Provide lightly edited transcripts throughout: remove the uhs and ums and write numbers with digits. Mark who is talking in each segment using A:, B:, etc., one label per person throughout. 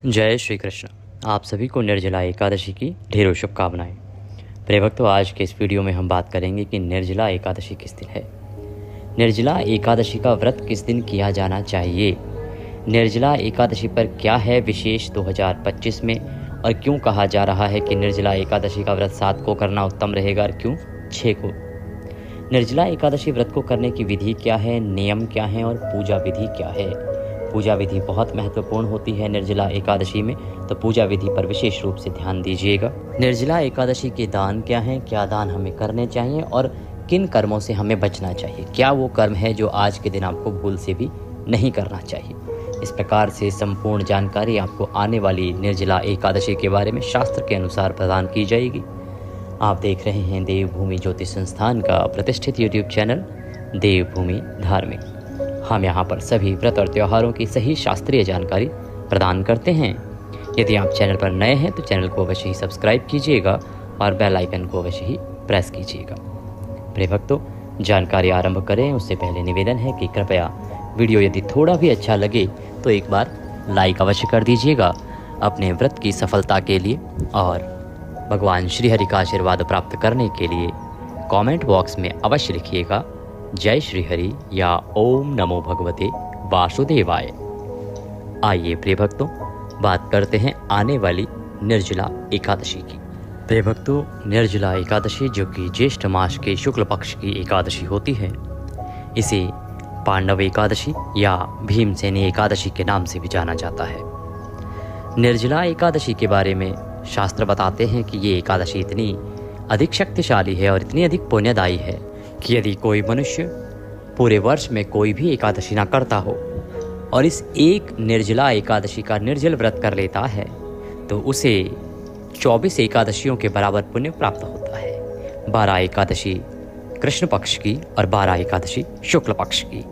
A: जय श्री कृष्ण। आप सभी को निर्जला एकादशी की ढेरों शुभकामनाएं। प्रिय भक्तों, आज के इस वीडियो में हम बात करेंगे कि निर्जला एकादशी किस दिन है। निर्जला एकादशी का व्रत किस दिन किया जाना चाहिए, निर्जला एकादशी पर क्या है विशेष 2025 में, और क्यों कहा जा रहा है कि निर्जला एकादशी का व्रत 7 को करना उत्तम रहेगा और क्यों 6 को। निर्जला एकादशी व्रत को करने की विधि क्या है, नियम क्या है और पूजा विधि क्या है। पूजा विधि बहुत महत्वपूर्ण होती है निर्जला एकादशी में, तो पूजा विधि पर विशेष रूप से ध्यान दीजिएगा। निर्जला एकादशी के दान क्या हैं, क्या दान हमें करने चाहिए और किन कर्मों से हमें बचना चाहिए, क्या वो कर्म है जो आज के दिन आपको भूल से भी नहीं करना चाहिए। इस प्रकार से संपूर्ण जानकारी आपको आने वाली निर्जला एकादशी के बारे में शास्त्र के अनुसार प्रदान की जाएगी। आप देख रहे हैं देवभूमि ज्योतिष संस्थान का प्रतिष्ठित यूट्यूब चैनल देवभूमि धार्मिक। हम यहाँ पर सभी व्रत और त्योहारों की सही शास्त्रीय जानकारी प्रदान करते हैं। यदि आप चैनल पर नए हैं तो चैनल को अवश्य ही सब्सक्राइब कीजिएगा और बेल आइकन को अवश्य ही प्रेस कीजिएगा। प्रिय भक्तों, जानकारी आरंभ करें उससे पहले निवेदन है कि कृपया वीडियो यदि थोड़ा भी अच्छा लगे तो एक बार लाइक अवश्य कर दीजिएगा अपने व्रत की सफलता के लिए, और भगवान श्री हरि का आशीर्वाद प्राप्त करने के लिए कमेंट बॉक्स में अवश्य लिखिएगा जय श्री हरि या ओम नमो भगवते वासुदेवाय। आइए प्रिय भक्तों, बात करते हैं आने वाली निर्जला एकादशी की। प्रिय भक्तों, निर्जला एकादशी जो कि ज्येष्ठ मास के शुक्ल पक्ष की एकादशी होती है, इसे पांडव एकादशी या भीमसेनी एकादशी के नाम से भी जाना जाता है। निर्जला एकादशी के बारे में शास्त्र बताते हैं कि ये एकादशी इतनी अधिक शक्तिशाली है और इतनी अधिक पुण्यदायी है कि यदि कोई मनुष्य पूरे वर्ष में कोई भी एकादशी ना करता हो और इस एक निर्जला एकादशी का निर्जल व्रत कर लेता है तो उसे 24 एकादशियों के बराबर पुण्य प्राप्त होता है। 12 एकादशी कृष्ण पक्ष की और 12 एकादशी शुक्ल पक्ष की,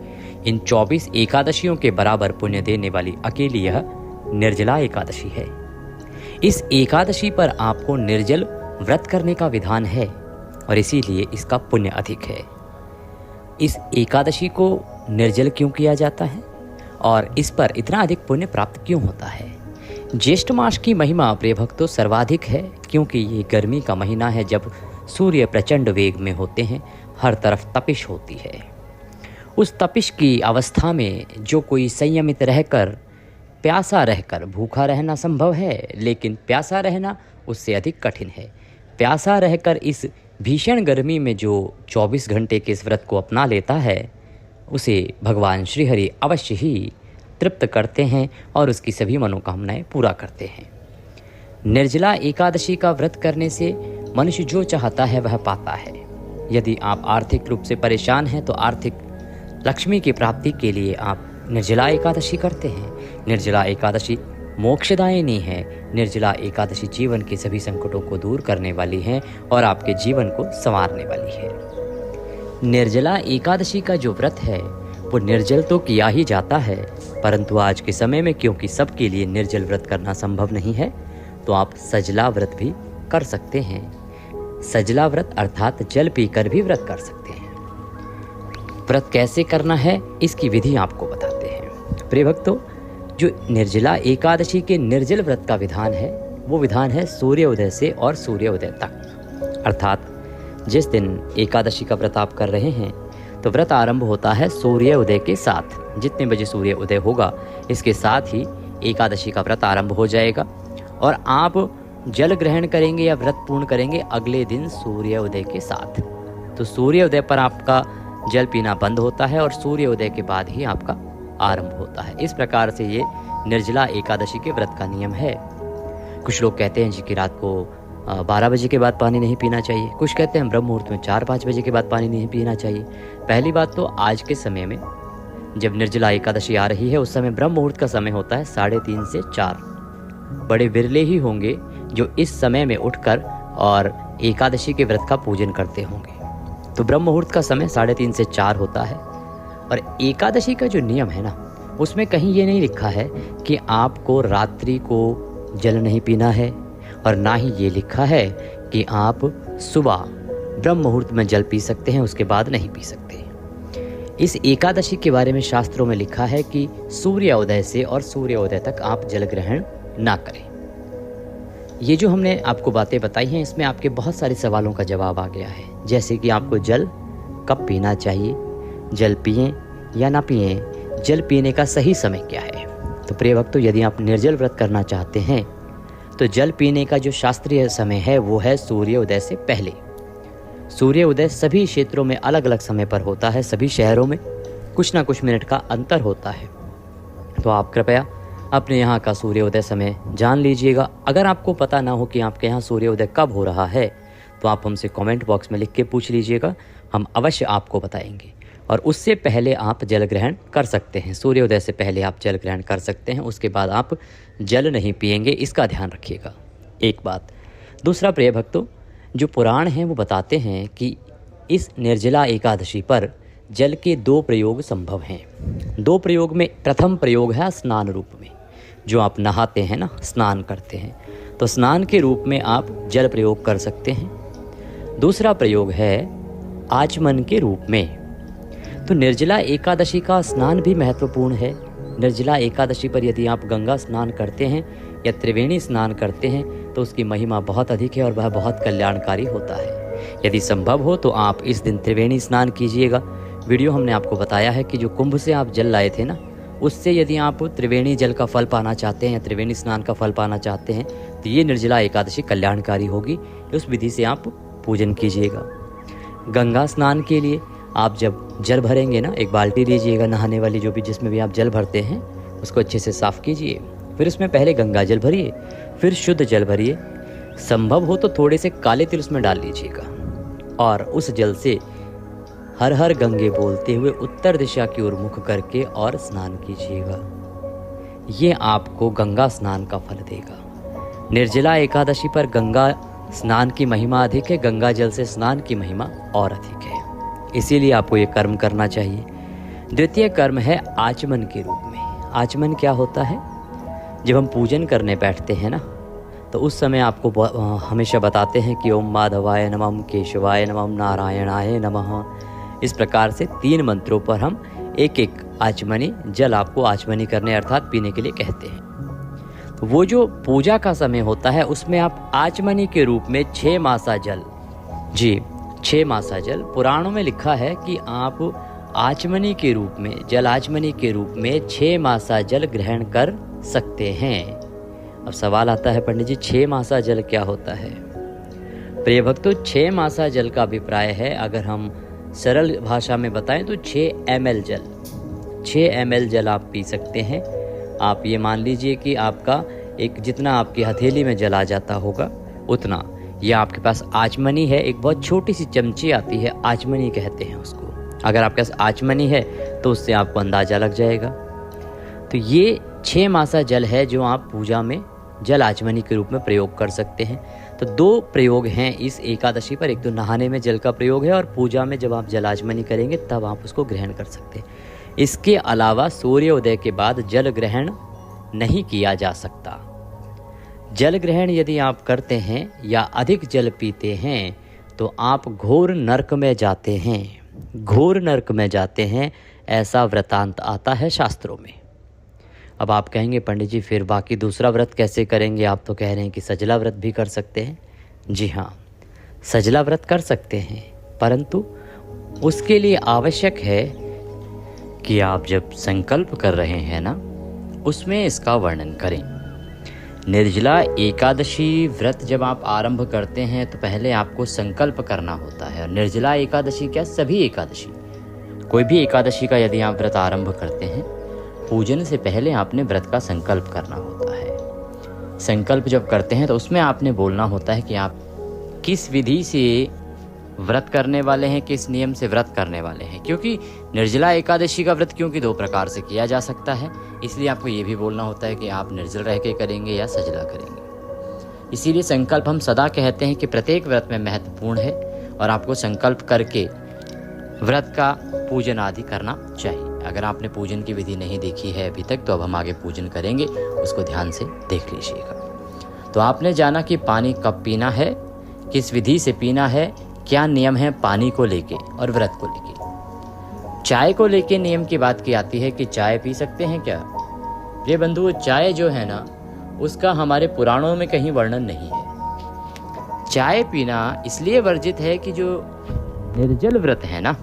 A: इन 24 एकादशियों के बराबर पुण्य देने वाली अकेली यह निर्जला एकादशी है। इस एकादशी पर आपको निर्जल व्रत करने का विधान है और इसीलिए इसका पुण्य अधिक है। इस एकादशी को निर्जल क्यों किया जाता है और इस पर इतना अधिक पुण्य प्राप्त क्यों होता है। ज्येष्ठ मास की महिमा प्रिय भक्तों सर्वाधिक है, क्योंकि ये गर्मी का महीना है जब सूर्य प्रचंड वेग में होते हैं, हर तरफ तपिश होती है। उस तपिश की अवस्था में जो कोई संयमित रहकर प्यासा रहकर, भूखा रहना संभव है लेकिन प्यासा रहना उससे अधिक कठिन है। प्यासा रहकर इस भीषण गर्मी में जो 24 घंटे के इस व्रत को अपना लेता है उसे भगवान श्री हरि अवश्य ही तृप्त करते हैं और उसकी सभी मनोकामनाएं पूरा करते हैं। निर्जला एकादशी का व्रत करने से मनुष्य जो चाहता है वह पाता है। यदि आप आर्थिक रूप से परेशान हैं तो आर्थिक लक्ष्मी की प्राप्ति के लिए आप निर्जला एकादशी करते हैं। निर्जला एकादशी मोक्षदायिनी है। निर्जला एकादशी जीवन के सभी संकटों को दूर करने वाली है और आपके जीवन को संवारने वाली है। निर्जला एकादशी का जो व्रत है वो निर्जल तो किया ही जाता है, परंतु आज के समय में क्योंकि सबके लिए निर्जल व्रत करना संभव नहीं है तो आप सजला व्रत भी कर सकते हैं। सजला व्रत अर्थात जल पीकर भी व्रत कर सकते हैं। व्रत कैसे करना है इसकी विधि आपको बताते हैं। प्रिय भक्तों, जो निर्जला एकादशी के निर्जल व्रत का विधान है वो विधान है सूर्योदय से और सूर्योदय तक, अर्थात जिस दिन एकादशी का व्रत आप कर रहे हैं तो व्रत आरंभ होता है सूर्योदय के साथ। जितने बजे सूर्योदय होगा इसके साथ ही एकादशी का व्रत आरंभ हो जाएगा और आप जल ग्रहण करेंगे या व्रत पूर्ण करेंगे अगले दिन सूर्योदय के साथ। तो सूर्योदय पर आपका जल पीना बंद होता है और सूर्योदय के बाद ही आपका आरंभ होता है। इस प्रकार से ये निर्जला एकादशी के व्रत का नियम है। कुछ लोग कहते हैं जी कि रात को 12 बजे के बाद पानी नहीं पीना चाहिए, कुछ कहते हैं ब्रह्म मुहूर्त में 4-5 बजे के बाद पानी नहीं पीना चाहिए। पहली बात तो आज के समय में जब निर्जला एकादशी आ रही है उस समय ब्रह्म मुहूर्त का समय होता है 3:30 से 4। बड़े विरले ही होंगे जो इस समय में उठकर और एकादशी के व्रत का पूजन करते होंगे। तो ब्रह्म मुहूर्त का समय 3:30 से 4 होता है। और एकादशी का जो नियम है ना उसमें कहीं ये नहीं लिखा है कि आपको रात्रि को जल नहीं पीना है और ना ही ये लिखा है कि आप सुबह ब्रह्म मुहूर्त में जल पी सकते हैं, उसके बाद नहीं पी सकते। इस एकादशी के बारे में शास्त्रों में लिखा है कि सूर्योदय से और सूर्योदय तक आप जल ग्रहण ना करें। ये जो हमने आपको बातें बताई हैं, इसमें आपके बहुत सारे सवालों का जवाब आ गया है, जैसे कि आपको जल कब पीना चाहिए, जल पिएं या ना पिएं, जल पीने का सही समय क्या है। तो प्रिय भक्तों, यदि आप निर्जल व्रत करना चाहते हैं तो जल पीने का जो शास्त्रीय समय है वो है सूर्योदय से पहले। सूर्योदय सभी क्षेत्रों में अलग अलग समय पर होता है, सभी शहरों में कुछ ना कुछ मिनट का अंतर होता है। तो आप कृपया अपने यहाँ का सूर्योदय समय जान लीजिएगा। अगर आपको पता ना हो कि आपके यहाँ सूर्योदय कब हो रहा है तो आप हमसे कमेंट बॉक्स में लिख के पूछ लीजिएगा, हम अवश्य आपको बताएंगे। और उससे पहले आप जल ग्रहण कर सकते हैं, सूर्योदय से पहले आप जल ग्रहण कर सकते हैं, उसके बाद आप जल नहीं पिएंगे, इसका ध्यान रखिएगा। एक बात। दूसरा प्रिय भक्तों, जो पुराण हैं वो बताते हैं कि इस निर्जला एकादशी पर जल के 2 प्रयोग संभव हैं। 2 प्रयोग में प्रथम प्रयोग है स्नान रूप में, जो आप नहाते हैं ना, स्नान करते हैं, तो स्नान के रूप में आप जल प्रयोग कर सकते हैं। दूसरा प्रयोग है आचमन के रूप में। तो निर्जला एकादशी का स्नान भी महत्वपूर्ण है। निर्जला एकादशी पर यदि आप गंगा स्नान करते हैं या त्रिवेणी स्नान करते हैं तो उसकी महिमा बहुत अधिक है और वह बहुत कल्याणकारी होता है। यदि संभव हो तो आप इस दिन त्रिवेणी स्नान कीजिएगा। वीडियो हमने आपको बताया है कि जो कुंभ से आप जल लाए थे ना, उससे यदि आप त्रिवेणी जल का फल पाना चाहते हैं या त्रिवेणी स्नान का फल पाना चाहते हैं तो ये निर्जला एकादशी कल्याणकारी होगी। उस विधि से आप पूजन कीजिएगा। गंगा स्नान के लिए आप जब जल भरेंगे ना, एक बाल्टी लीजिएगा नहाने वाली, जो भी जिसमें भी आप जल भरते हैं उसको अच्छे से साफ़ कीजिए। फिर उसमें पहले गंगा जल भरिए, फिर शुद्ध जल भरिए। संभव हो तो थोड़े से काले तिल उसमें डाल लीजिएगा और उस जल से हर हर गंगे बोलते हुए उत्तर दिशा की ओर मुख करके और स्नान कीजिएगा। ये आपको गंगा स्नान का फल देगा। निर्जला एकादशी पर गंगा स्नान की महिमा अधिक है, गंगा जल से स्नान की महिमा और अधिक है, इसीलिए आपको ये कर्म करना चाहिए। द्वितीय कर्म है आचमन के रूप में। आचमन क्या होता है? जब हम पूजन करने बैठते हैं ना, तो उस समय आपको हमेशा बताते हैं कि ओम माधवाय नमः, ओम केशवाय नमः, ओम नारायणाय नमः। इस प्रकार से 3 मंत्रों पर हम एक एक आचमनी जल आपको आचमनी करने अर्थात पीने के लिए कहते हैं। तो वो जो पूजा का समय होता है उसमें आप आचमनी के रूप में 6 मासा जल, जी 6 मासा जल, पुराणों में लिखा है कि आप आचमनी के रूप में, जल आचमनी के रूप में 6 मासा जल ग्रहण कर सकते हैं। अब सवाल आता है, पंडित जी 6 मासा जल क्या होता है? प्रिय भक्तों, 6 मासा जल का अभिप्राय है, अगर हम सरल भाषा में बताएं तो 6 ml जल, 6 ml जल आप पी सकते हैं। आप ये मान लीजिए कि आपका एक जितना आपकी हथेली में जल आ जाता होगा उतना, या आपके पास आचमनी है, एक बहुत छोटी सी चमची आती है, आचमनी कहते हैं उसको। अगर आपके पास आचमनी है तो उससे आपको अंदाज़ा लग जाएगा। तो ये 6 मासा जल है जो आप पूजा में जल आचमनी के रूप में प्रयोग कर सकते हैं। तो 2 प्रयोग हैं इस एकादशी पर, एक तो नहाने में जल का प्रयोग है और पूजा में जब आप जल आचमनी करेंगे तब आप उसको ग्रहण कर सकते हैं। इसके अलावा सूर्योदय के बाद जल ग्रहण नहीं किया जा सकता। जल ग्रहण यदि आप करते हैं या अधिक जल पीते हैं तो आप घोर नरक में जाते हैं, घोर नरक में जाते हैं, ऐसा वृतांत आता है शास्त्रों में। अब आप कहेंगे पंडित जी फिर बाकी दूसरा व्रत कैसे करेंगे? आप तो कह रहे हैं कि सजला व्रत भी कर सकते हैं। जी हाँ, सजला व्रत कर सकते हैं, परंतु उसके लिए आवश्यक है कि आप जब संकल्प कर रहे हैं ना, उसमें इसका वर्णन करें। निर्जला एकादशी व्रत जब आप आरंभ करते हैं तो पहले आपको संकल्प करना होता है। और निर्जला एकादशी क्या, सभी एकादशी, कोई भी एकादशी का यदि आप व्रत आरंभ करते हैं, पूजन से पहले आपने व्रत का संकल्प करना होता है। संकल्प जब करते हैं तो उसमें आपने बोलना होता है कि आप किस विधि से व्रत करने वाले हैं, किस नियम से व्रत करने वाले हैं। क्योंकि निर्जला एकादशी का व्रत क्योंकि 2 प्रकार से किया जा सकता है, इसलिए आपको ये भी बोलना होता है कि आप निर्जल रह के करेंगे या सजला करेंगे। इसीलिए संकल्प हम सदा कहते हैं कि प्रत्येक व्रत में महत्वपूर्ण है और आपको संकल्प करके व्रत का पूजन आदि करना चाहिए। अगर आपने पूजन की विधि नहीं देखी है अभी तक तो अब हम आगे पूजन करेंगे, उसको ध्यान से देख लीजिएगा। तो आपने जाना कि पानी कब पीना है, किस विधि से पीना है, क्या नियम है पानी को लेके और व्रत को लेके। चाय को लेके नियम की बात की आती है कि चाय पी सकते हैं क्या? प्रिय बंधुओं, चाय जो है ना उसका हमारे पुराणों में कहीं वर्णन नहीं है। चाय पीना इसलिए वर्जित है कि जो निर्जल व्रत है ना,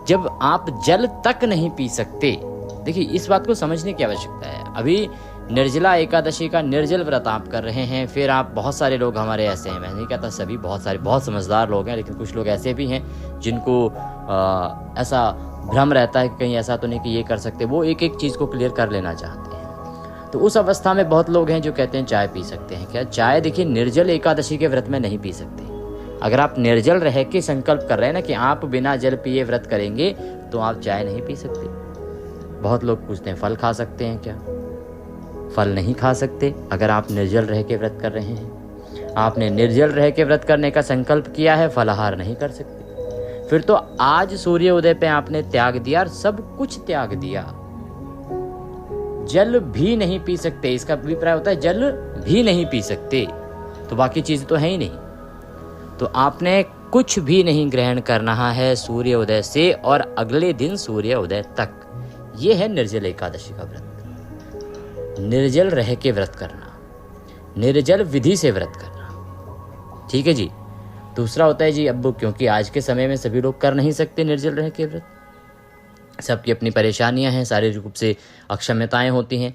A: जब आप जल तक नहीं पी सकते, देखिए इस बात को समझने की आवश्यकता है। अभी निर्जला एकादशी का निर्जल व्रत आप कर रहे हैं, फिर आप बहुत सारे लोग हमारे ऐसे हैं, मैं नहीं कहता सभी, बहुत सारे बहुत समझदार लोग हैं, लेकिन कुछ लोग ऐसे भी हैं जिनको ऐसा भ्रम रहता है कि कहीं ऐसा तो नहीं कि ये कर सकते, वो एक एक चीज़ को क्लियर कर लेना चाहते हैं। तो उस अवस्था में बहुत लोग हैं जो कहते हैं चाय पी सकते हैं। क्या चाय, देखिए निर्जल एकादशी के व्रत में नहीं पी सकते। अगर आप निर्जल रह के संकल्प कर रहे हैं ना कि आप बिना जल पिए व्रत करेंगे, तो आप चाय नहीं पी सकते। बहुत लोग पूछते हैं फल खा सकते हैं क्या? फल नहीं खा सकते अगर आप निर्जल रह के व्रत कर रहे हैं। आपने निर्जल रह के व्रत करने का संकल्प किया है, फलाहार नहीं कर सकते। फिर तो आज सूर्य उदय पे आपने त्याग दिया और सब कुछ त्याग दिया, जल भी नहीं पी सकते। इसका अभिप्राय होता है जल भी नहीं पी सकते, तो बाकी चीज तो है ही नहीं। तो आपने कुछ भी नहीं ग्रहण करना है सूर्य उदय से और अगले दिन सूर्य उदय तक। यह है निर्जल एकादशी का व्रत। निर्जल रह के व्रत करना, निर्जल विधि से व्रत करना, ठीक है जी। दूसरा होता है जी, अब क्योंकि आज के समय में सभी लोग कर नहीं सकते निर्जल रह के व्रत, सबकी अपनी परेशानियां हैं, शारीरिक रूप से अक्षमताएं होती हैं,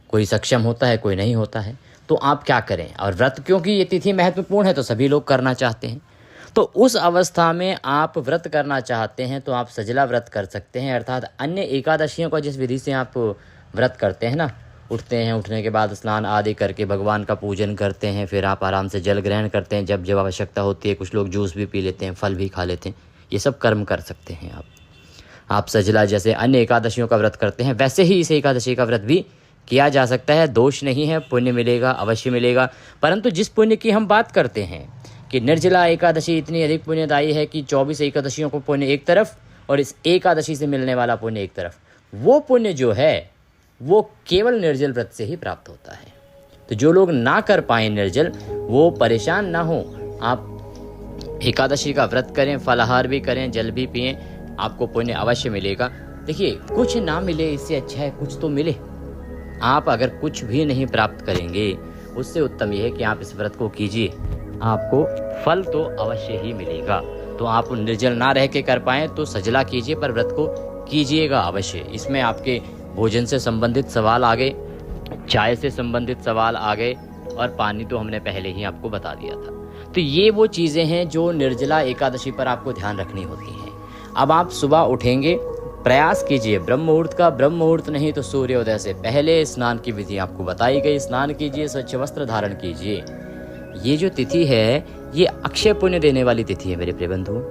A: कोई सक्षम होता है कोई नहीं होता है, तो आप क्या करें? और व्रत क्योंकि ये तिथि महत्वपूर्ण है तो सभी लोग करना चाहते हैं, तो उस अवस्था में आप व्रत करना चाहते हैं तो आप सजला व्रत कर सकते हैं। अर्थात अन्य एकादशियों का जिस विधि से आप व्रत करते हैं ना, उठते हैं, उठने के बाद स्नान आदि करके भगवान का पूजन करते हैं, फिर आप आराम से जल ग्रहण करते हैं जब जब आवश्यकता होती है, कुछ लोग जूस भी पी लेते हैं, फल भी खा लेते हैं, ये सब कर्म कर सकते हैं आप सजला जैसे अन्य एकादशियों का व्रत करते हैं वैसे ही इस एकादशी का व्रत भी किया जा सकता है। दोष नहीं है, पुण्य मिलेगा, अवश्य मिलेगा। परंतु जिस पुण्य की हम बात करते हैं कि निर्जला एकादशी इतनी अधिक पुण्यदायी है कि 24 एकादशियों को पुण्य एक तरफ और इस एकादशी से मिलने वाला पुण्य एक तरफ, वो पुण्य जो है वो केवल निर्जल व्रत से ही प्राप्त होता है। तो जो लोग ना कर पाए निर्जल, वो परेशान ना हो, आप एकादशी का व्रत करें, फलाहार भी करें, जल भी पिएं, आपको पुण्य अवश्य मिलेगा। देखिए कुछ ना मिले इससे अच्छा है कुछ तो मिले। आप अगर कुछ भी नहीं प्राप्त करेंगे, उससे उत्तम यह है कि आप इस व्रत को कीजिए, आपको फल तो अवश्य ही मिलेगा। तो आप निर्जल ना रह के कर पाएं तो सजला कीजिए, पर व्रत को कीजिएगा अवश्य। इसमें आपके भोजन से संबंधित सवाल आ गए, चाय से संबंधित सवाल आ गए, और पानी तो हमने पहले ही आपको बता दिया था। तो ये वो चीज़ें हैं जो निर्जला एकादशी पर आपको ध्यान रखनी होती हैं। अब आप सुबह उठेंगे, प्रयास कीजिए ब्रह्म मुहूर्त का, ब्रह्म मुहूर्त नहीं तो सूर्योदय से पहले स्नान की विधि आपको बताई गई, स्नान कीजिए, स्वच्छ वस्त्र धारण कीजिए। ये जो तिथि है ये अक्षय पुण्य देने वाली तिथि है मेरे प्रिय बंधुओं,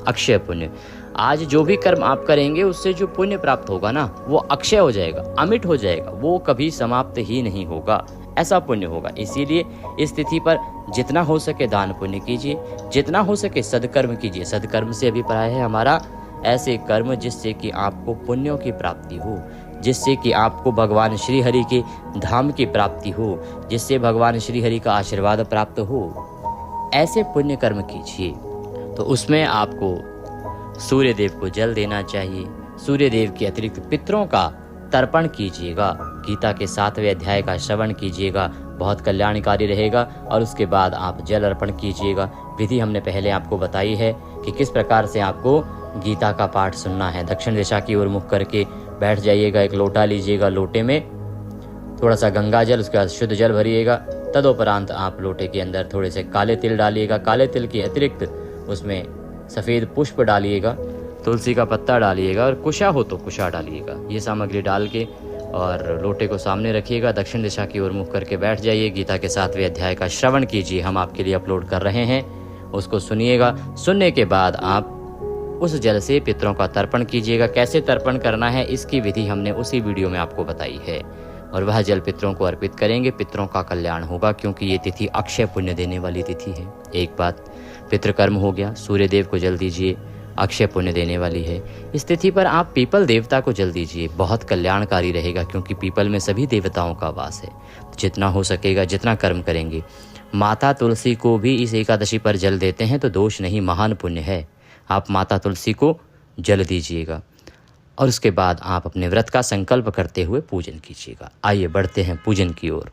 A: अक्षय पुण्य। आज जो भी कर्म आप करेंगे उससे जो पुण्य प्राप्त होगा ना, वो अक्षय हो जाएगा, अमिट हो जाएगा, वो कभी समाप्त ही नहीं होगा, ऐसा पुण्य होगा। इसीलिए इस तिथि पर जितना हो सके दान पुण्य कीजिए, जितना हो सके सदकर्म कीजिए। सदकर्म से अभिप्राय है हमारा ऐसे कर्म जिससे कि आपको पुण्यों की प्राप्ति हो, जिससे कि आपको भगवान श्री हरि के धाम की प्राप्ति हो, जिससे भगवान श्री हरि का आशीर्वाद प्राप्त हो, ऐसे पुण्य कर्म कीजिए। तो उसमें आपको सूर्य देव को जल देना चाहिए, सूर्य देव के अतिरिक्त पितरों का तर्पण कीजिएगा, गीता के 7वें अध्याय का श्रवण कीजिएगा, बहुत कल्याणकारी रहेगा। और उसके बाद आप जल अर्पण कीजिएगा। विधि हमने पहले आपको बताई है कि किस प्रकार से आपको गीता का पाठ सुनना है। दक्षिण दिशा की ओर मुख करके बैठ जाइएगा, एक लोटा लीजिएगा, लोटे में थोड़ा सा गंगा जल, उसके बाद शुद्ध जल भरिएगा। तदोपरांत आप लोटे के अंदर थोड़े से काले तिल डालिएगा, काले तिल के अतिरिक्त उसमें सफ़ेद पुष्प डालिएगा, तुलसी का पत्ता डालिएगा और कुशा हो तो कुशा डालिएगा। ये सामग्री डाल के और लोटे को सामने रखिएगा, दक्षिण दिशा की ओर मुख करके बैठ जाइए। गीता के 7वें अध्याय का श्रवण कीजिए, हम आपके लिए अपलोड कर रहे हैं, उसको सुनिएगा। सुनने के बाद आप उस जल से पितरों का तर्पण कीजिएगा। कैसे तर्पण करना है इसकी विधि हमने उसी वीडियो में आपको बताई है, और वह जल पितरों को अर्पित करेंगे, पितरों का कल्याण होगा, क्योंकि ये तिथि अक्षय पुण्य देने वाली तिथि है। एक बात पितृकर्म हो गया, सूर्य देव को जल दीजिए, अक्षय पुण्य देने वाली है। इस तिथि पर आप पीपल देवता को जल दीजिए, बहुत कल्याणकारी रहेगा, क्योंकि पीपल में सभी देवताओं का वास है। जितना हो सकेगा, जितना कर्म करेंगे। माता तुलसी को भी इस एकादशी पर जल देते हैं तो दोष नहीं, महान पुण्य है। आप माता तुलसी को जल दीजिएगा और उसके बाद आप अपने व्रत का संकल्प करते हुए पूजन कीजिएगा। आइए बढ़ते हैं पूजन की ओर।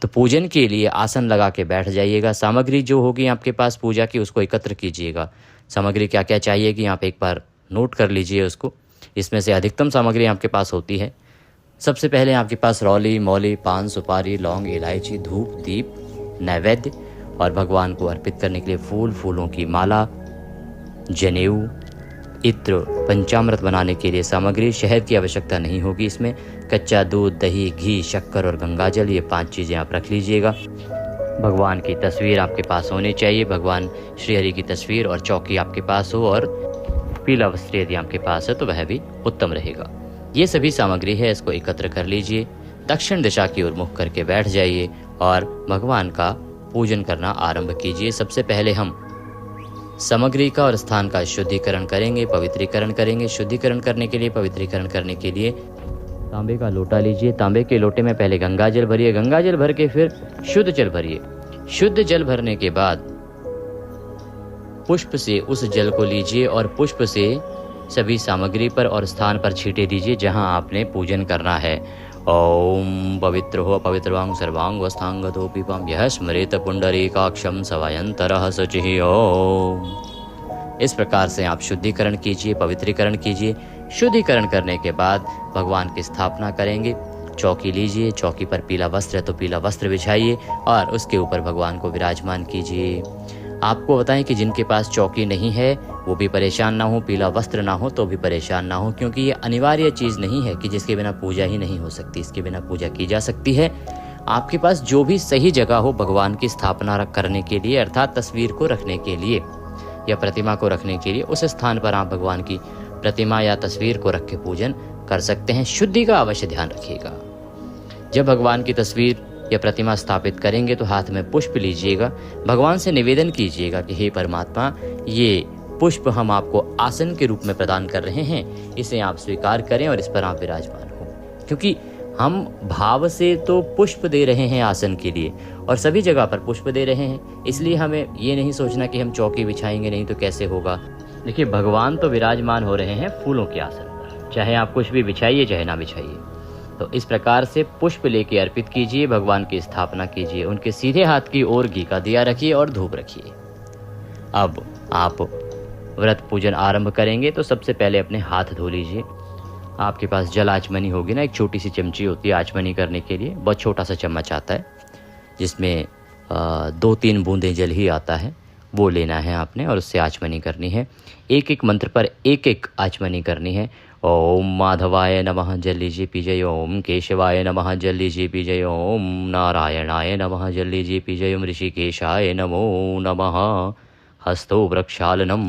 A: तो पूजन के लिए आसन लगा के बैठ जाइएगा। सामग्री जो होगी आपके पास पूजा की उसको एकत्र कीजिएगा। सामग्री क्या क्या चाहिए कि आप एक बार नोट कर लीजिए उसको। इसमें से अधिकतम सामग्री आपके पास होती है। सबसे पहले आपके पास रौली, मौली, पान, सुपारी, लौंग, इलायची, धूप, दीप, नैवेद्य और भगवान को अर्पित करने के लिए फूल, फूलों की माला, जनेऊ, इत्र, पंचामृत बनाने के लिए सामग्री। शहद की आवश्यकता नहीं होगी इसमें। कच्चा दूध, दही, घी, शक्कर और गंगाजल, ये 5 चीज़ें आप रख लीजिएगा। भगवान की तस्वीर आपके पास होनी चाहिए। भगवान श्रीहरि की तस्वीर और चौकी आपके पास हो, और पीला वस्त्र यदि आपके पास है तो वह भी उत्तम रहेगा। ये सभी सामग्री है, इसको एकत्र कर लीजिए। दक्षिण दिशा की ओर मुख करके बैठ जाइए और भगवान का पूजन करना आरंभ कीजिए। सबसे पहले हम सामग्री का और स्थान का शुद्धिकरण करेंगे, पवित्रीकरण करेंगे। शुद्धिकरण करने के लिए, पवित्रीकरण करने के लिए तांबे का लोटा लीजिए। तांबे के लोटे में पहले गंगाजल भरिए। गंगाजल भर के फिर शुद्ध जल भरिए। शुद्ध जल भरने के बाद पुष्प से उस जल को लीजिए और पुष्प से सभी सामग्री पर और स्थान पर छींटे दीजिए जहां आपने पूजन करना है। ओम पवित्र हो पवित्रवांग सर्वांग वस्थांगतो पीपम यह स्मरेत पुंडरीकाक्षम सवायंतरः शुचिः। ओम। इस प्रकार से आप शुद्धिकरण कीजिए, पवित्रीकरण कीजिए। शुद्धिकरण करने के बाद भगवान की स्थापना करेंगे। चौकी लीजिए, चौकी पर पीला वस्त्र है तो पीला वस्त्र बिछाइए और उसके ऊपर भगवान को विराजमान कीजिए। आपको बताएं कि जिनके पास चौकी नहीं है वो भी परेशान ना हो, पीला वस्त्र ना हो तो भी परेशान ना हो, क्योंकि ये अनिवार्य चीज़ नहीं है कि जिसके बिना पूजा ही नहीं हो सकती। इसके बिना पूजा की जा सकती है। आपके पास जो भी सही जगह हो भगवान की स्थापना करने के लिए, अर्थात तस्वीर को रखने के लिए या प्रतिमा को रखने के लिए, उस स्थान पर आप भगवान की प्रतिमा या तस्वीर को रख के पूजन कर सकते हैं। शुद्धि का अवश्य ध्यान रखिएगा। जब भगवान की तस्वीर या प्रतिमा स्थापित करेंगे तो हाथ में पुष्प लीजिएगा। भगवान से निवेदन कीजिएगा कि हे परमात्मा, ये पुष्प हम आपको आसन के रूप में प्रदान कर रहे हैं, इसे आप स्वीकार करें और इस पर आप विराजमान हो। क्योंकि हम भाव से तो पुष्प दे रहे हैं आसन के लिए और सभी जगह पर पुष्प दे रहे हैं, इसलिए हमें ये नहीं सोचना कि हम चौकी बिछाएंगे नहीं तो कैसे होगा। देखिए, भगवान तो विराजमान हो रहे हैं फूलों के आसन पर, चाहे आप कुछ भी बिछाइए चाहे ना बिछाइए। तो इस प्रकार से पुष्प लेके अर्पित कीजिए, भगवान की स्थापना कीजिए। उनके सीधे हाथ की ओर घी का दिया रखिए और धूप रखिए। अब आप व्रत पूजन आरंभ करेंगे तो सबसे पहले अपने हाथ धो लीजिए। आपके पास जल आचमनी होगी ना, एक छोटी सी चमची होती है आचमनी करने के लिए, बहुत छोटा सा चम्मच आता है जिसमें 2-3 बूंदें जल ही आता है, वो लेना है आपने और उससे आचमनी करनी है। एक एक मंत्र पर एक एक आचमनी करनी है। ओम माधवाय नमः जल लीजिए पीजिए। ओम केशवाय नमः जल लीजिए पीजिए। ओम नारायणाय नमः जल लीजिए पीजिए। ओम ऋषिकेशाय नमो नमः हस्तो वृक्षालनम।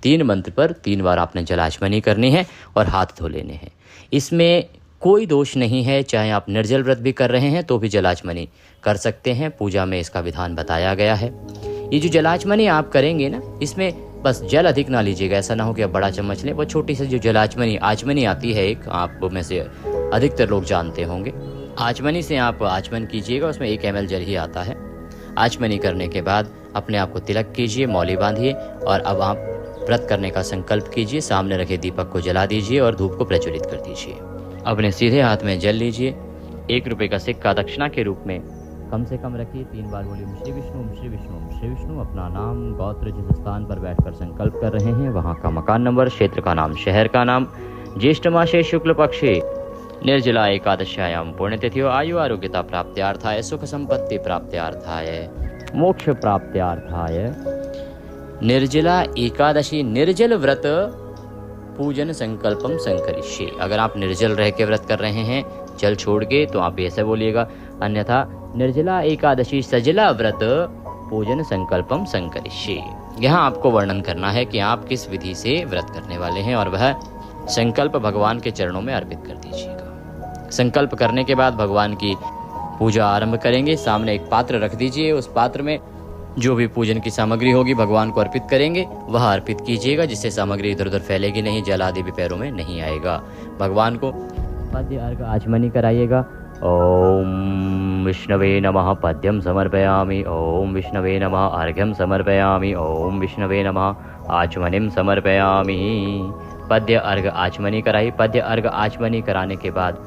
A: 3 मंत्र पर 3 बार आपने जलाचमनी करनी है और हाथ धो लेने हैं। इसमें कोई दोष नहीं है, चाहे आप निर्जल व्रत भी कर रहे हैं तो भी जलाचमनी कर सकते हैं। पूजा में इसका विधान बताया गया है। ये जो जलाचमनी आप करेंगे ना, इसमें बस जल अधिक ना लीजिएगा। ऐसा ना हो कि आप बड़ा चम्मच लें। वो छोटी सी जो आचमनी आती है, एक आप में से अधिकतर लोग जानते होंगे। आचमनी से आप आचमन कीजिएगा, उसमें 1 ml जल ही आता है। आचमनी करने के बाद अपने आप को तिलक कीजिए, मौली बांधिए और अब आप व्रत करने का संकल्प कीजिए। सामने रखे दीपक को जला दीजिए और धूप को प्रज्वलित कर दीजिए। अपने सीधे हाथ में जल लीजिए। 1 रुपये का सिक्का दक्षिणा के रूप में कम से कम रखिए। 3 बार बोलिए ओम श्री विष्णु, ओम श्री विष्णु, ओम श्री विष्णु। अपना नाम, गोत्र, जिस स्थान पर बैठकर संकल्प कर रहे हैं वहाँ का मकान नंबर, क्षेत्र का नाम, शहर का नाम, ज्येष्ठ मासे शुक्ल पक्षे निर्जला एकादश्यायाम पुण्यतिथि आयु आरोग्यता प्राप्त्यार्थाय, सुख संपत्ति प्राप्त्यार्थाय, मोक्ष प्राप्त्यार्थाय निर्जला एकादशी निर्जल व्रत पूजन संकल्पम संकरिष्ये। अगर आप निर्जल रह के व्रत कर रहे हैं जल छोड़ के तो आप ऐसे बोलिएगा, अन्यथा निर्जला एकादशी सजला व्रत पूजन संकल्पम संकरिष्ये। यहाँ आपको वर्णन करना है कि आप किस विधि से व्रत करने वाले हैं और वह संकल्प भगवान के चरणों में अर्पित कर दीजिएगा। संकल्प करने के बाद भगवान की पूजा आरंभ करेंगे। सामने एक पात्र रख दीजिए, उस पात्र में जो भी पूजन की सामग्री होगी भगवान को अर्पित करेंगे, वह अर्पित कीजिएगा, जिससे सामग्री इधर उधर फैलेगी नहीं, जल आदि भी पैरों में नहीं आएगा। भगवान को पद्य अर्घ आचमनी कराइएगा। ओम विष्णवे नमः पद्यम समर्पयामि। ओम विष्णवे नमः अर्घ्यम समर्पयामि। ओम विष्णवे नमः आचमनिम समर्पयामि। पद्य अर्घ आचमनी कराई। पद्य अर्घ आचमनी कराने के बाद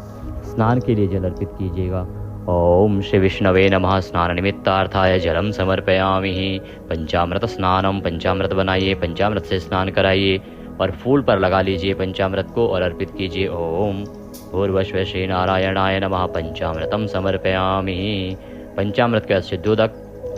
A: स्नान के लिए जल अर्पित कीजिएगा। ओम श्री विष्णवे नमः। स्नान निमित्तार्थाय जलम समर्पयामि। पंचामृत स्नानम, पंचामृत बनाइए, पंचामृत से स्नान कराइए और फूल पर लगा लीजिए पंचामृत को और अर्पित कीजिए। ओम भूर्भुवस्सुः श्री नारायणाय नमः। पंचामृतम समर्पयामि। पंचामृत के शुद्धोदक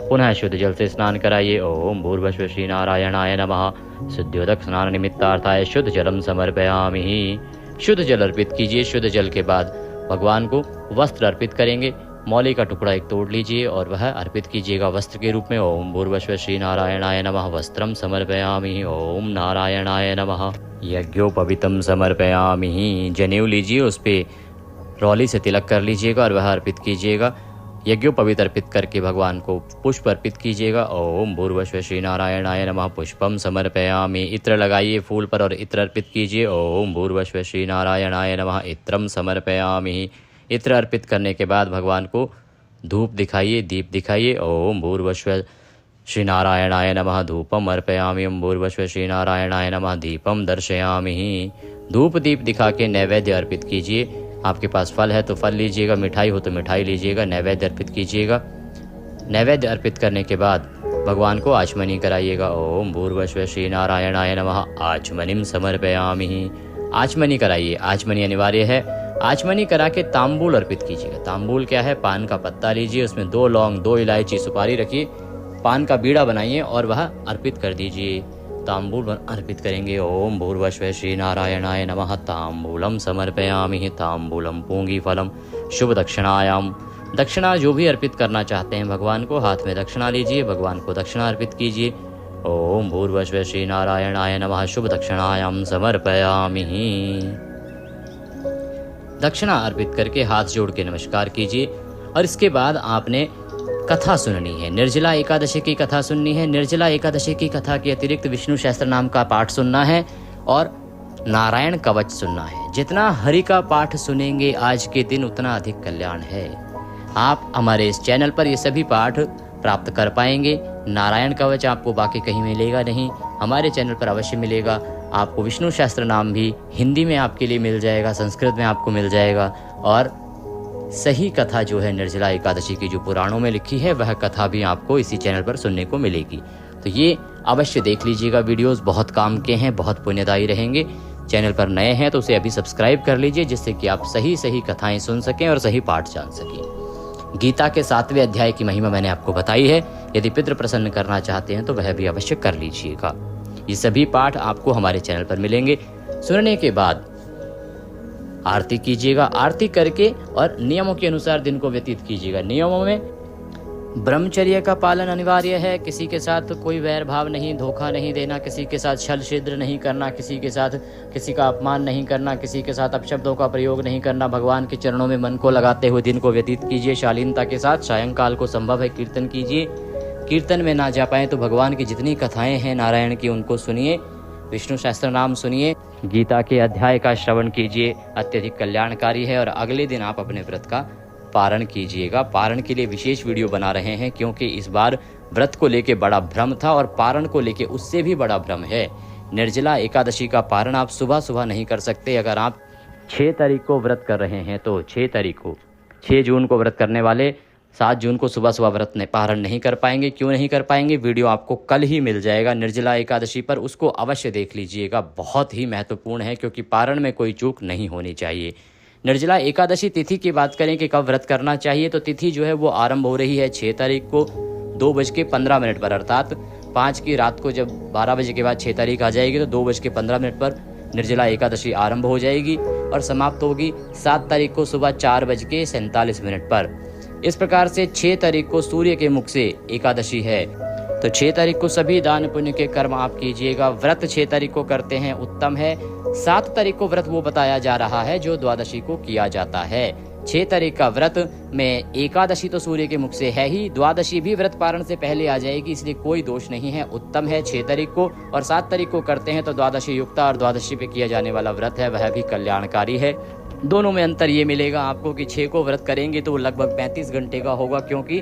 A: पुनः शुद्ध जल से स्नान कराइए। ओम भूर्भुवस्सुः श्री नारायणाय नमः। शुद्धोदक स्नान निमित्तार्थाय शुद्ध जलम समर्पयामि। शुद्ध जल अर्पित कीजिए। शुद्ध जल के बाद भगवान को वस्त्र अर्पित करेंगे। मौली का टुकड़ा एक तोड़ लीजिए और वह अर्पित कीजिएगा वस्त्र के रूप में। ओम भूर्भुवस्सुः श्री नारायणाय नमः। वस्त्रम समर्पयामि। ओम नारायणाय नमः। यज्ञोपवीतम समर्पयामि। जनेऊ लीजिए, उस पे रौली से तिलक कर लीजिएगा और वह अर्पित कीजिएगा। यज्ञोपवीत अर्पित करके भगवान को पुष्प अर्पित कीजिएगा। ओम भूर्भुवस्सुः श्री नारायणाय नमः। पुष्पम समर्पयामि। इत्र लगाइए फूल पर और इत्र अर्पित कीजिए। ओम भूर्भुवस्सुः श्री नारायणाय नमः। इत्रम समर्पयामि। इत्र अर्पित करने के बाद भगवान को धूप दिखाइए, दीप दिखाइए। ओम भूर्भुवस्सुः श्री नारायणाय नमः। धूपम अर्पयामि। ओम भूर्भुवस्सुः श्री नारायणाय नमः। दीपम दर्शयामि। धूप दीप दिखा के नैवेद्य अर्पित कीजिए। आपके पास फल है तो फल लीजिएगा, मिठाई हो तो मिठाई लीजिएगा, नैवेद्य अर्पित कीजिएगा। नैवेद्य अर्पित करने के बाद भगवान को आचमनी कराइएगा। ओम भूर्भुवस्सुः श्री नारायणाय नमः। आचमनिम समर्पयामि। आचमनी कराइए, आचमनी अनिवार्य है। आचमनी करा के तांबूल अर्पित कीजिएगा। तांबूल क्या है? पान का पत्ता लीजिए, उसमें 2 लौंग, 2 इलायची, सुपारी रखिए, पान का बीड़ा बनाइए और वह अर्पित कर दीजिए। तांबूल अर्पित करेंगे। ओम भूर्भुवस्सुः श्री नारायणाय नमः। तांबूलम समर्पयामि। तांबूलम पूंगी फलम शुभ दक्षिणायाम। दक्षिणा जो भी अर्पित करना चाहते हैं भगवान को, हाथ में दक्षिणा लीजिए, भगवान को दक्षिणा अर्पित कीजिए। ओम भूर्भुवस्सुः श्री नारायणाय नमः। शुभ दक्षिणायाम समर्पयामि। दक्षिणा अर्पित करके हाथ जोड़ के नमस्कार कीजिए और इसके बाद आपने कथा सुननी है। निर्जला एकादशी की कथा सुननी है। निर्जला एकादशी की कथा के अतिरिक्त विष्णु सहस्त्र नाम का पाठ सुनना है और नारायण कवच सुनना है। जितना हरि का पाठ सुनेंगे आज के दिन उतना अधिक कल्याण है। आप हमारे इस चैनल पर ये सभी पाठ प्राप्त कर पाएंगे। नारायण कवच आपको बाकी कहीं मिलेगा नहीं, हमारे चैनल पर अवश्य मिलेगा। आपको विष्णु सहस्त्र नाम भी हिंदी में आपके लिए मिल जाएगा, संस्कृत में आपको मिल जाएगा और सही कथा जो है निर्जला एकादशी की जो पुराणों में लिखी है वह कथा भी आपको इसी चैनल पर सुनने को मिलेगी। तो ये अवश्य देख लीजिएगा, वीडियोस बहुत काम के हैं, बहुत पुण्यदायी रहेंगे। चैनल पर नए हैं तो उसे अभी सब्सक्राइब कर लीजिए जिससे कि आप सही कथाएं सुन सकें और सही पाठ जान सकें। गीता के 7वें अध्याय की महिमा मैंने आपको बताई है। यदि पितृ प्रसन्न करना चाहते हैं तो वह भी अवश्य कर लीजिएगा। ये सभी पाठ आपको हमारे चैनल पर मिलेंगे। सुनने के बाद आरती कीजिएगा। आरती करके और नियमों के अनुसार दिन को व्यतीत कीजिएगा। नियमों में ब्रह्मचर्य का पालन अनिवार्य है। किसी के साथ कोई वैर भाव नहीं, धोखा नहीं देना, किसी के साथ छल छिद्र नहीं करना, किसी के साथ किसी का अपमान नहीं करना, किसी के साथ अपशब्दों का प्रयोग नहीं करना। भगवान के चरणों में मन को लगाते हुए दिन को व्यतीत कीजिए शालीनता के साथ। सायंकाल को संभव है कीर्तन कीजिए। कीर्तन में ना जा पाए तो भगवान की जितनी कथाएं हैं नारायण की उनको सुनिए, विष्णु सहस्त्र नाम सुनिए, गीता के अध्याय का श्रवण कीजिए, अत्यधिक कल्याणकारी है। और अगले दिन आप अपने व्रत का पारण कीजिएगा। पारण के लिए विशेष वीडियो बना रहे हैं क्योंकि इस बार व्रत को लेके बड़ा भ्रम था और पारण को लेके उससे भी बड़ा भ्रम है। निर्जला एकादशी का पारण आप सुबह सुबह नहीं कर सकते। अगर आप 6 तारीख को व्रत कर रहे हैं तो 6 जून को व्रत करने वाले 7 जून को सुबह सुबह व्रत पारण नहीं कर पाएंगे। क्यों नहीं कर पाएंगे? वीडियो आपको कल ही मिल जाएगा निर्जला एकादशी पर, उसको अवश्य देख लीजिएगा। बहुत ही महत्वपूर्ण है क्योंकि पारण में कोई चूक नहीं होनी चाहिए। निर्जला एकादशी तिथि की बात करें कि कब व्रत करना चाहिए तो तिथि जो है वो आरंभ हो रही है 6 तारीख को 2:15 पर, अर्थात 5 की रात को जब 12 बजे के बाद 6 तारीख आ जाएगी तो 2:15 पर निर्जला एकादशी आरंभ हो जाएगी और समाप्त होगी 7 तारीख को सुबह 4:47 पर। इस प्रकार से 6 तारीख को सूर्य के मुख से एकादशी है। तो 6 तारीख को सभी दान पुण्य के कर्म आप कीजिएगा। व्रत 6 तारीख को करते हैं उत्तम है। 7 तारीख को व्रत वो बताया जा रहा है जो द्वादशी को किया जाता है। 6 तारीख का व्रत में एकादशी तो सूर्य के मुख से है ही, द्वादशी भी व्रत पारण से पहले आ जाएगी, इसलिए कोई दोष नहीं है, उत्तम है 6 तारीख को। और 7 तारीख को करते हैं तो द्वादशी युक्ता और द्वादशी पे किया जाने वाला व्रत है वह भी कल्याणकारी है। दोनों में अंतर ये मिलेगा आपको कि 6 को व्रत करेंगे तो वो लगभग 35 घंटे का होगा क्योंकि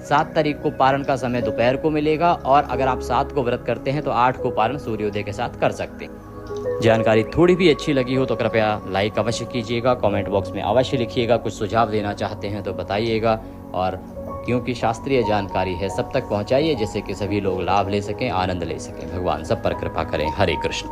A: 7 तारीख को पारण का समय दोपहर को मिलेगा और अगर आप 7 को व्रत करते हैं तो 8 को पारण सूर्योदय के साथ कर सकते हैं। जानकारी थोड़ी भी अच्छी लगी हो तो कृपया लाइक अवश्य कीजिएगा, कमेंट बॉक्स में अवश्य लिखिएगा, कुछ सुझाव देना चाहते हैं तो बताइएगा, और क्योंकि शास्त्रीय जानकारी है सब तक पहुंचाइए जिससे कि सभी लोग लाभ ले सकें, आनंद ले सकें। भगवान सब पर कृपा करें। हरे कृष्ण।